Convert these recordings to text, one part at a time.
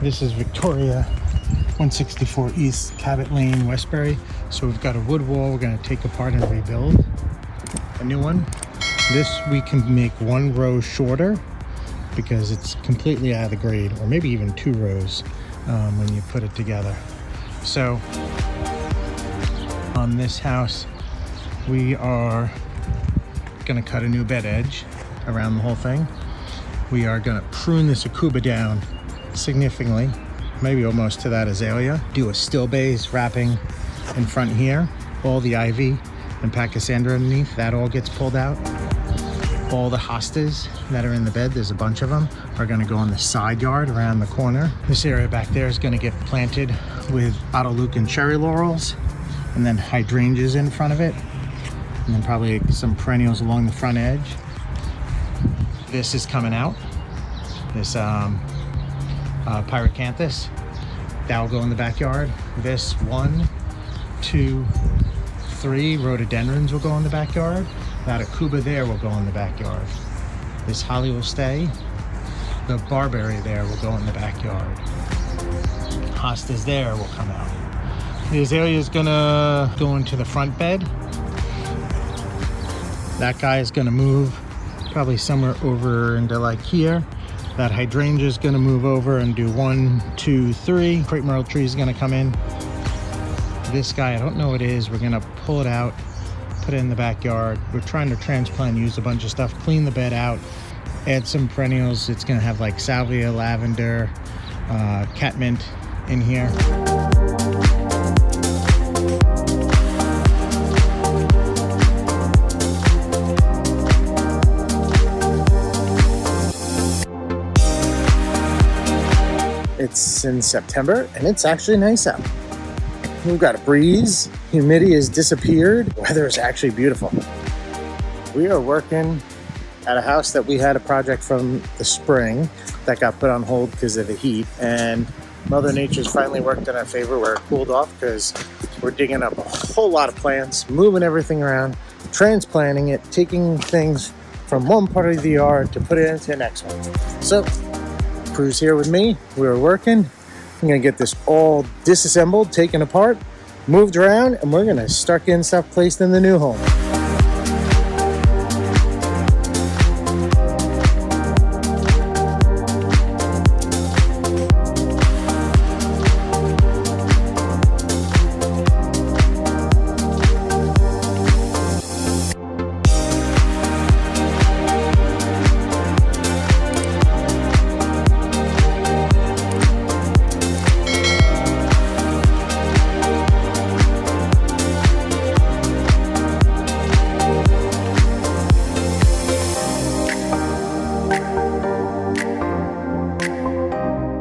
This is Victoria 164 East Cabot Lane, Westbury. So we've got a wood wall we're going to take apart and rebuild a new one. This we can make one row shorter because it's completely out of the grade, or maybe even two rows when you put it together. So on this house, we are going to cut a new bed edge around the whole thing. We are going to prune the Sakuras down significantly, maybe almost to that azalea. Do a still base wrapping in front here, all the ivy and pachysandra underneath, that all gets pulled out. All the hostas that are in the bed, there's a bunch of them, are going to go on the side yard around the corner. This area back there is going to get planted with Autolucan cherry laurels, and then hydrangeas in front of it, and then probably some perennials along the front edge. This is coming out, this pyracanthus, that will go in the backyard. This 1, 2, 3 rhododendrons will go in the backyard. That akuba there will go in the backyard. This holly will stay. The barberry there will go in the backyard. Hostas there will come out. The azalea is gonna go into the front bed. That guy is gonna move probably somewhere over into like here. That hydrangea is gonna move over and do 1, 2, 3. Crepe myrtle tree is gonna come in. This guy, I don't know what it is. We're gonna pull it out, put it in the backyard. We're trying to transplant, use a bunch of stuff, clean the bed out, add some perennials. It's gonna have like salvia, lavender, catmint in here. It's in September and it's actually nice out. We've got a breeze, humidity has disappeared, weather is actually beautiful. We are working at a house that we had a project from the spring that got put on hold because of the heat, and Mother Nature's finally worked in our favor where it cooled off because we're digging up a whole lot of plants, moving everything around, transplanting it, taking things from one part of the yard to put it into the next one. So, Pru's here with me, we were working. I'm gonna get this all disassembled, taken apart, moved around, and we're gonna start getting stuff placed in the new home.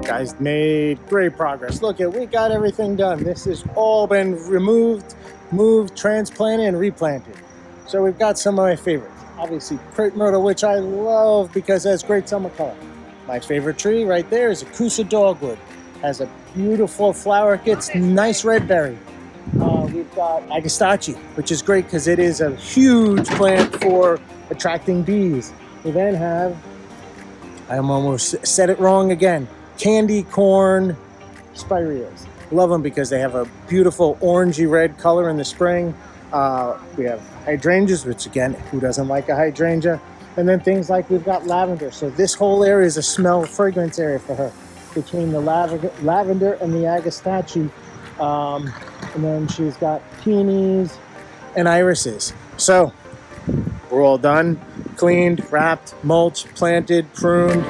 Guys made great progress. Look at, we got everything done. This has all been removed, moved, transplanted, and replanted. So we've got some of my favorites. Obviously crepe myrtle, which I love because it has great summer color. My favorite tree right there is a Kusa dogwood. Has a beautiful flower, gets nice red berry. We've got agastache, which is great because it is a huge plant for attracting bees. We then have, I almost said it wrong again, candy corn spireas. Love them because they have a beautiful orangey red color in the spring. We have hydrangeas, which again, who doesn't like a hydrangea? And then things like we've got lavender. So this whole area is a smell fragrance area for her, between the lavender and the agastache. And then she's got peonies and irises. So we're all done, cleaned, wrapped, mulched, planted, pruned.